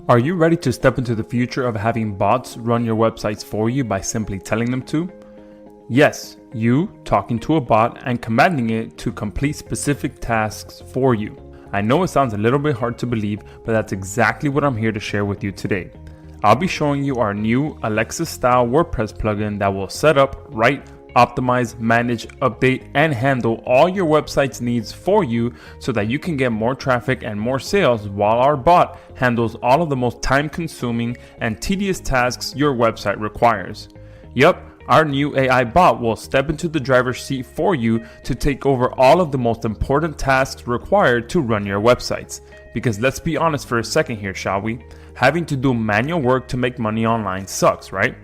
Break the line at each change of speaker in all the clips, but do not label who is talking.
Are you ready to step into the future of having bots run your websites for you by simply telling them to? Yes, you talking to a bot and commanding it to complete specific tasks for you. I know it sounds a little bit hard to believe, but that's exactly what I'm here to share with you today. I'll be showing you our new Alexa-style WordPress plugin that will set up, write, optimize, manage, update, and handle all your website's needs for you so that you can get more traffic and more sales while our bot handles all of the most time-consuming and tedious tasks your website requires. Yup, our new AI bot will step into the driver's seat for you to take over all of the most important tasks required to run your websites. Because let's be honest for a second here, shall we? Having to do manual work to make money online sucks, right?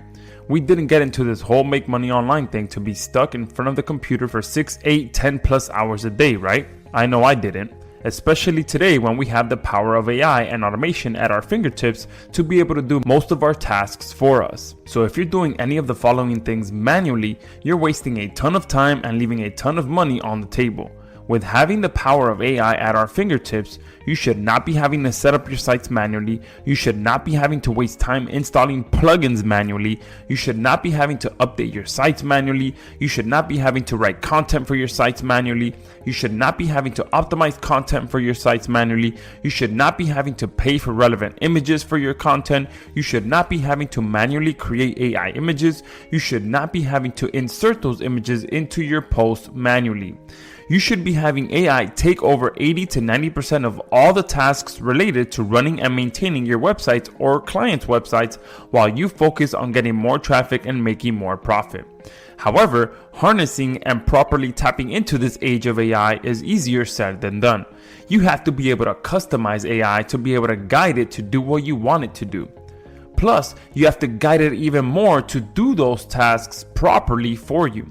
We didn't get into this whole make money online thing to be stuck in front of the computer for 6, 8, 10 plus hours a day, right? I know I didn't. Especially today when we have the power of AI and automation at our fingertips to be able to do most of our tasks for us. So if you're doing any of the following things manually, you're wasting a ton of time and leaving a ton of money on the table. With having the power of AI at our fingertips, you should not be having to set up your sites manually. You should not be having to waste time installing plugins manually. You should not be having to update your sites manually. You should not be having to write content for your sites manually. You should not be having to optimize content for your sites manually. You should not be having to pay for relevant images for your content. You should not be having to manually create AI images. You should not be having to insert those images into your posts manually. You should be having AI take over 80 to 90% of all the tasks related to running and maintaining your websites or clients' websites while you focus on getting more traffic and making more profit. However, harnessing and properly tapping into this age of AI is easier said than done. You have to be able to customize AI to be able to guide it to do what you want it to do. Plus, you have to guide it even more to do those tasks properly for you.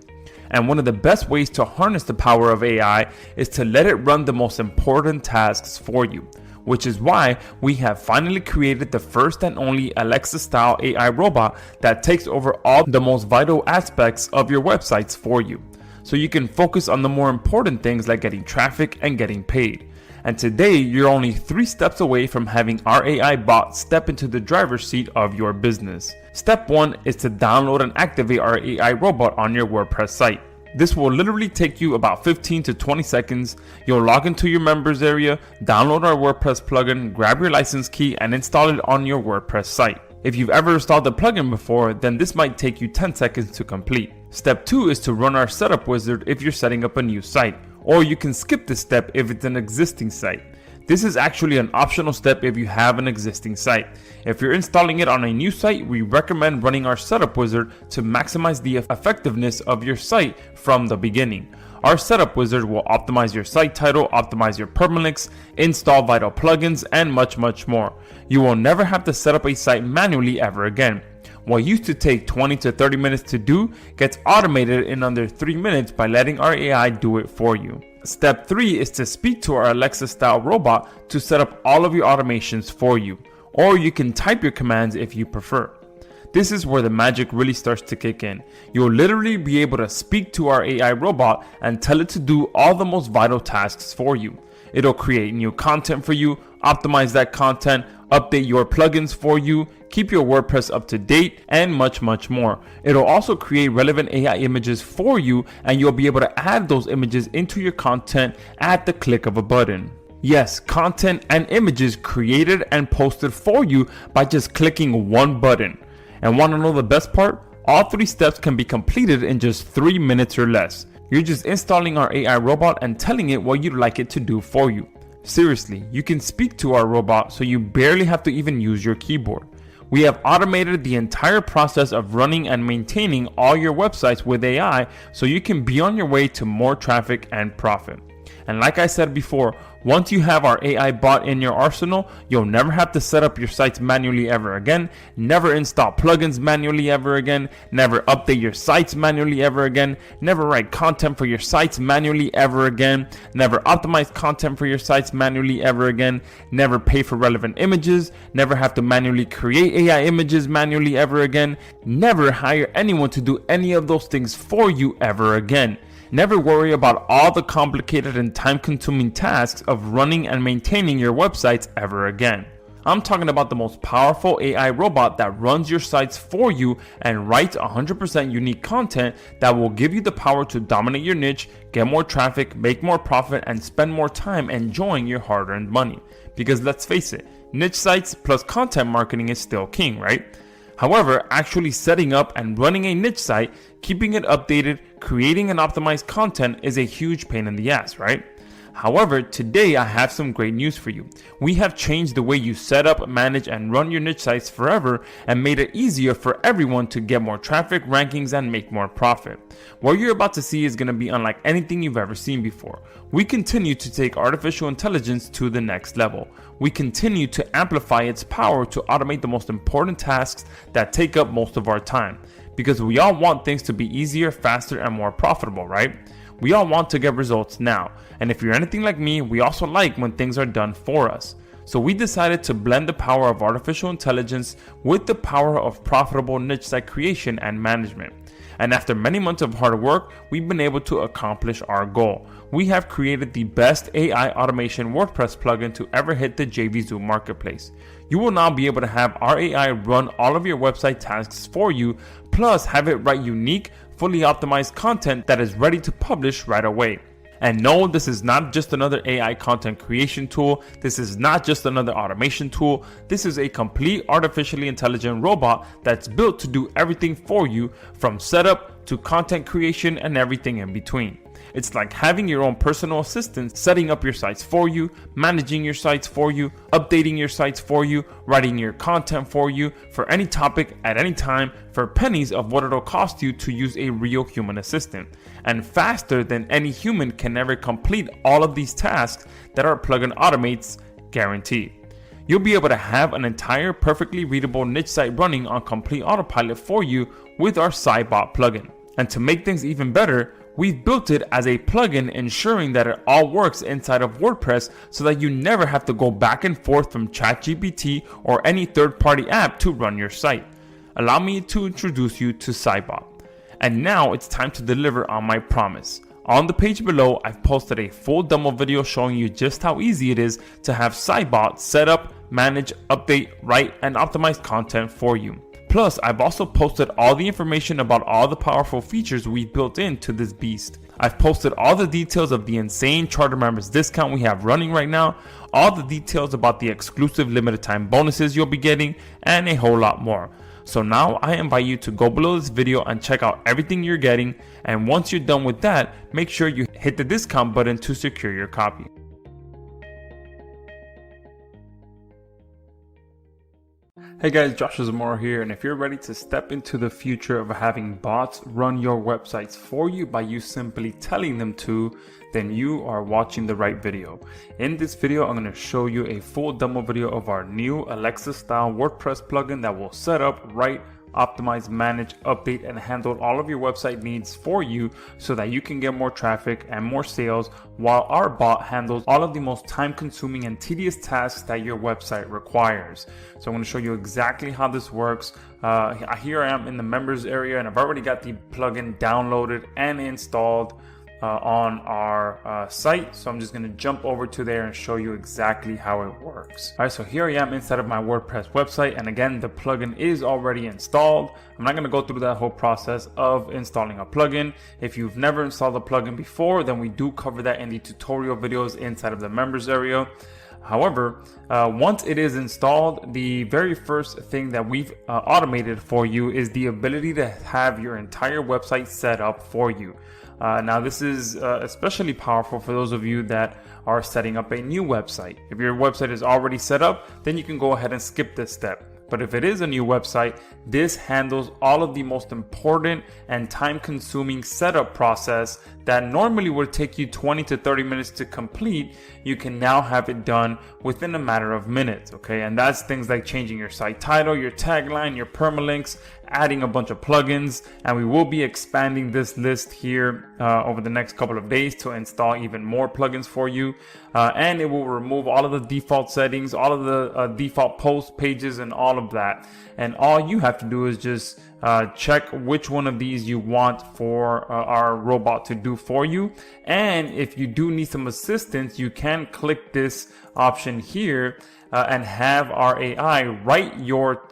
And one of the best ways to harness the power of AI is to let it run the most important tasks for you, which is why we have finally created the first and only Alexa-style AI robot that takes over all the most vital aspects of your websites for you, so you can focus on the more important things like getting traffic and getting paid. And today, you're only 3 steps away from having our AI bot step into the driver's seat of your business. Step 1 is to download and activate our AI robot on your WordPress site. This will literally take you about 15 to 20 seconds. You'll log into your members area, download our WordPress plugin, grab your license key, and install it on your WordPress site. If you've ever installed the plugin before, then this might take you 10 seconds to complete. Step 2 is to run our setup wizard if you're setting up a new site, or you can skip this step if it's an existing site. This is actually an optional step if you have an existing site. If you're installing it on a new site, we recommend running our setup wizard to maximize the effectiveness of your site from the beginning. Our setup wizard will optimize your site title, optimize your permalinks, install vital plugins, and much more. You will never have to set up a site manually ever again. What used to take 20 to 30 minutes to do gets automated in under 3 minutes by letting our AI do it for you. Step 3 is to speak to our Alexa-style robot to set up all of your automations for you, or you can type your commands if you prefer. This is where the magic really starts to kick in. You'll literally be able to speak to our AI robot and tell it to do all the most vital tasks for you. It'll create new content for you, optimize that content, update your plugins for you, keep your WordPress up to date, and much more. It'll also create relevant AI images for you, and you'll be able to add those images into your content at the click of a button. Yes, content and images created and posted for you by just clicking one button. And want to know the best part? All 3 steps can be completed in just 3 minutes or less. You're just installing our AI robot and telling it what you'd like it to do for you. Seriously, you can speak to our robot so you barely have to even use your keyboard. We have automated the entire process of running and maintaining all your websites with AI so you can be on your way to more traffic and profit. And like I said before, once you have our AI bot in your arsenal, you'll never have to set up your sites manually ever again, never install plugins manually ever again, never update your sites manually ever again, never write content for your sites manually ever again, never optimize content for your sites manually ever again, never pay for relevant images, never have to manually create AI images manually ever again, never hire anyone to do any of those things for you ever again. Never worry about all the complicated and time-consuming tasks of running and maintaining your websites ever again. I'm talking about the most powerful AI robot that runs your sites for you and writes 100% unique content that will give you the power to dominate your niche, get more traffic, make more profit, and spend more time enjoying your hard-earned money. Because let's face it, niche sites plus content marketing is still king, right? However, actually setting up and running a niche site, keeping it updated, creating and optimized content is a huge pain in the ass, right? However, today I have some great news for you. We have changed the way you set up, manage, and run your niche sites forever and made it easier for everyone to get more traffic, rankings, and make more profit. What you're about to see is going to be unlike anything you've ever seen before. We continue to take artificial intelligence to the next level. We continue to amplify its power to automate the most important tasks that take up most of our time. Because we all want things to be easier, faster, and more profitable, right? We all want to get results now, and if you're anything like me, we also like when things are done for us. So we decided to blend the power of artificial intelligence with the power of profitable niche site creation and management. And after many months of hard work, we've been able to accomplish our goal. We have created the best AI automation WordPress plugin to ever hit the JVZoo marketplace. You will now be able to have our AI run all of your website tasks for you, plus have it write unique, fully optimized content that is ready to publish right away. And no, this is not just another AI content creation tool. This is not just another automation tool. This is a complete artificially intelligent robot that's built to do everything for you, from setup to content creation and everything in between. It's like having your own personal assistant setting up your sites for you, managing your sites for you, updating your sites for you, writing your content for you, for any topic at any time, for pennies of what it'll cost you to use a real human assistant. And faster than any human can ever complete all of these tasks that our plugin automates, guaranteed. You'll be able to have an entire perfectly readable niche site running on complete autopilot for you with our SaiyBot plugin. And to make things even better, we've built it as a plugin, ensuring that it all works inside of WordPress so that you never have to go back and forth from ChatGPT or any third-party app to run your site. Allow me to introduce you to SaiyBot. And now it's time to deliver on my promise. On the page below, I've posted a full demo video showing you just how easy it is to have SaiyBot set up, manage, update, write, and optimize content for you. Plus, I've also posted all the information about all the powerful features we've built into this beast. I've posted all the details of the insane charter members discount we have running right now, all the details about the exclusive limited time bonuses you'll be getting, and a whole lot more. So now I invite you to go below this video and check out everything you're getting, and once you're done with that, make sure you hit the discount button to secure your copy. Hey guys, Joshua Zamora here, and if you're ready to step into the future of having bots run your websites for you by you simply telling them to, then you are watching the right video. In this video, I'm going to show you a full demo video of our new Alexa style WordPress plugin that will set up, write, optimize, manage, update, and handle all of your website needs for you so that you can get more traffic and more sales, while our bot handles all of the most time-consuming and tedious tasks that your website requires. So I'm going to show you exactly how this works. Here I am in the members area, and I've already got the plugin downloaded and installed on our site. So I'm just going to jump over to there and show you exactly how it works. All right, so here I am inside of my WordPress website, and again, the plugin is already installed. I'm not going to go through that whole process of installing a plugin. If you've never installed a plugin before, then we do cover that in the tutorial videos inside of the members area. However, once it is installed, the very first thing that we've automated for you is the ability to have your entire website set up for you. Now this is especially powerful for those of you that are setting up a new website. If your website is already set up, then you can go ahead and skip this step. But if it is a new website, this handles all of the most important and time-consuming setup process that normally would take you 20 to 30 minutes to complete. You can now have it done within a matter of minutes, okay? And that's things like changing your site title, your tagline, your permalinks, adding a bunch of plugins, and we will be expanding this list here over the next couple of days to install even more plugins for you. And it will remove all of the default settings, all of the default post pages, and all of that. And all you have to do is just check which one of these you want for our robot to do for you. And if you do need some assistance, you can click this option here and have our AI write your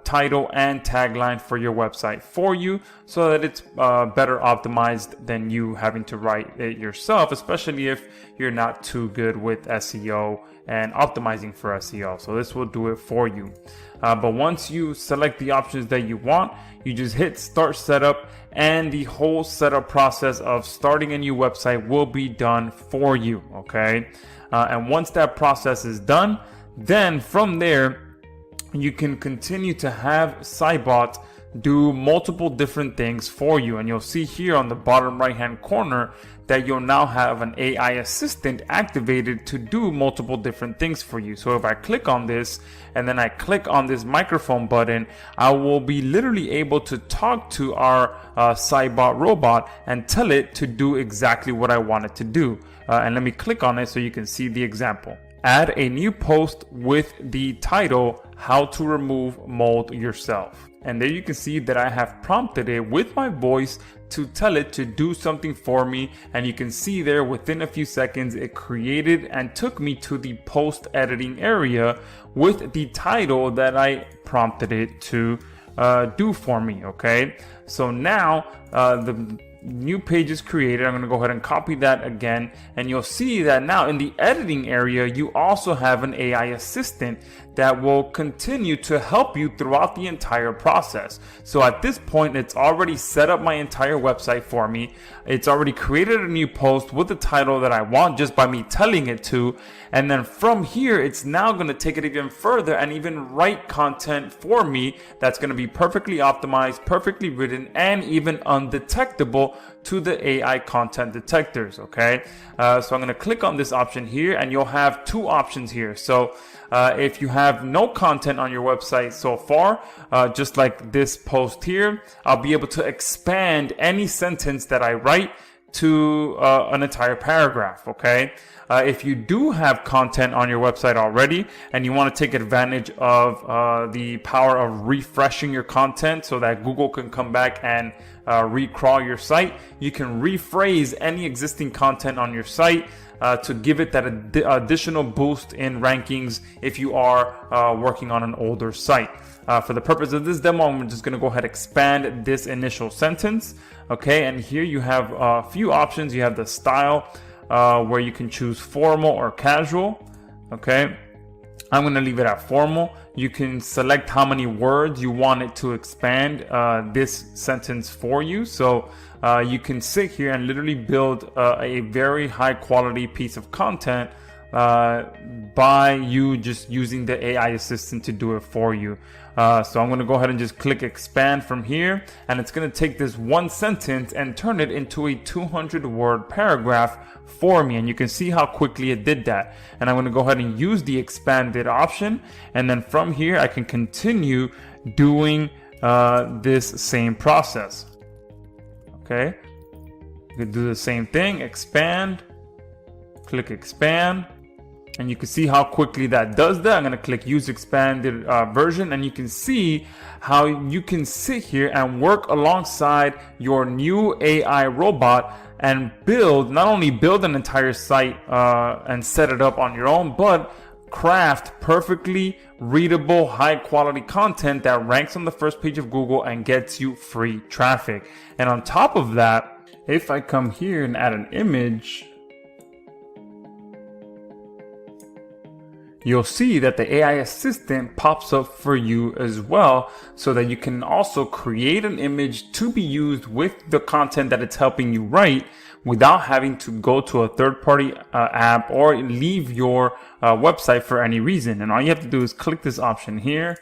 title and tagline for your website for you, so that it's better optimized than you having to write it yourself, especially if you're not too good with SEO and optimizing for SEO. So this will do it for you. But once you select the options that you want, you just hit start setup, and the whole setup process of starting a new website will be done for you. Okay. And once that process is done, then from there, you can continue to have SaiyBot do multiple different things for you. And you'll see here on the bottom right hand corner that you'll now have an AI assistant activated to do multiple different things for you. So if I click on this and then I click on this microphone button, I will be literally able to talk to our SaiyBot robot and tell it to do exactly what I want it to do. And let me click on it so you can see the example. Add a new post with the title, How to Remove Mold Yourself. And there you can see that I have prompted it with my voice to tell it to do something for me. And you can see there within a few seconds, it created and took me to the post editing area with the title that I prompted it to do for me. Okay, so now the new page is created. I'm going to go ahead and copy that again, and you'll see that now in the editing area you also have an AI assistant that will continue to help you throughout the entire process. So at this point, it's already set up my entire website for me. It's already created a new post with the title that I want just by me telling it to. And then from here, it's now going to take it even further and even write content for me that's going to be perfectly optimized, perfectly written, and even undetectable to the AI content detectors. Okay, so I'm going to click on this option here, and you'll have two options here. So if you have no content on your website so far, just like this post here, I'll be able to expand any sentence that I write to an entire paragraph. Okay, if you do have content on your website already and you want to take advantage of the power of refreshing your content so that Google can come back and recrawl your site, you can rephrase any existing content on your site to give it that additional boost in rankings if you are working on an older site. For the purpose of this demo, I'm just going to go ahead and expand this initial sentence. Okay, and here you have a few options. You have the style where you can choose formal or casual. Okay, I'm going to leave it at formal. You can select how many words you want it to expand this sentence for you. So you can sit here and literally build a very high quality piece of content by you just using the AI assistant to do it for you. So I'm going to go ahead and just click expand from here, and it's going to take this one sentence and turn it into a 200-word paragraph for me. And you can see how quickly it did that. And I'm going to go ahead and use the expanded option, and then from here I can continue doing this same process. Okay, you can do the same thing, expand, click expand, and you can see how quickly that does that. I'm going to click use expanded version, and you can see how you can sit here and work alongside your new AI robot and not only build an entire site and set it up on your own, but craft perfectly readable, high quality content that ranks on the first page of Google and gets you free traffic. And on top of that, if I come here and add an image, you'll see that the AI assistant pops up for you as well, so that you can also create an image to be used with the content that it's helping you write without having to go to a third-party app or leave your website for any reason. And all you have to do is click this option here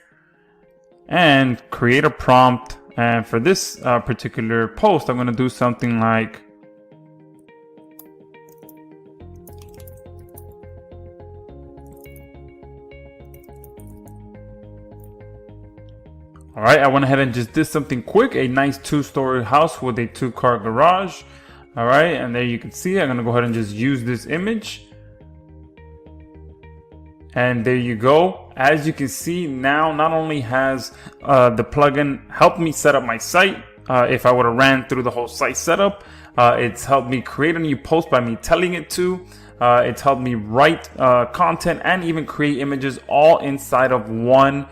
and create a prompt. And for this particular post, I'm going to do something like, all right, I went ahead and just did something quick, a nice 2-story house with a 2-car garage. All right, and there you can see, I'm gonna go ahead and just use this image. And there you go. As you can see now, not only has the plugin helped me set up my site, if I would have ran through the whole site setup, it's helped me create a new post by me telling it to. It's helped me write content and even create images all inside of one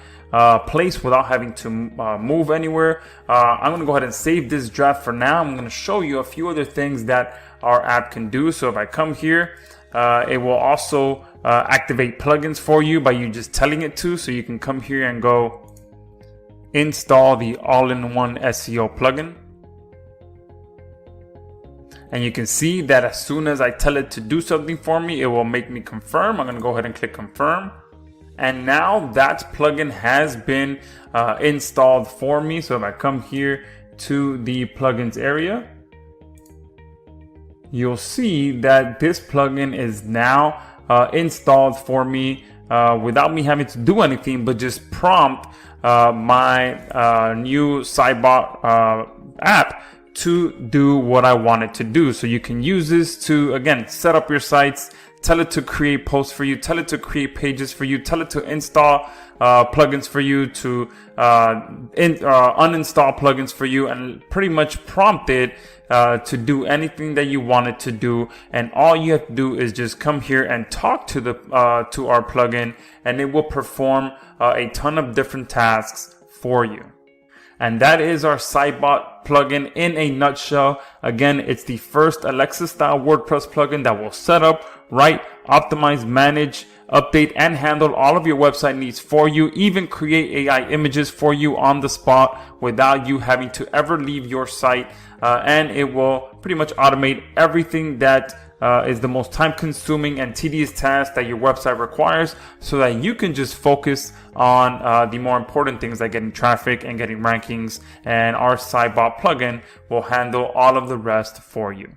place without having to move anywhere. I'm going to go ahead and save this draft for now. I'm going to show you a few other things that our app can do. So if I come here, it will also activate plugins for you by you just telling it to. So you can come here and go install the all-in-one SEO plugin. And you can see that as soon as I tell it to do something for me, it will make me confirm. I'm going to go ahead and click confirm. And now that plugin has been installed for me. So if I come here to the plugins area, you'll see that this plugin is now installed for me without me having to do anything, but just prompt my new SaiyBot app to do what I want it to do. So you can use this to, again, set up your sites, tell it to create posts for you, tell it to create pages for you, tell it to install plugins for you, to uninstall plugins for you, and pretty much prompt it to do anything that you want it to do. And all you have to do is just come here and talk to the to our plugin, and it will perform a ton of different tasks for you. And that is our SaiyBot plugin in a nutshell. Again, it's the first Alexa-style WordPress plugin that will set up, write, optimize, manage, update, and handle all of your website needs for you, even create AI images for you on the spot without you having to ever leave your site. And it will pretty much automate everything that is the most time-consuming and tedious task that your website requires, so that you can just focus on the more important things like getting traffic and getting rankings. And our SaiyBot plugin will handle all of the rest for you.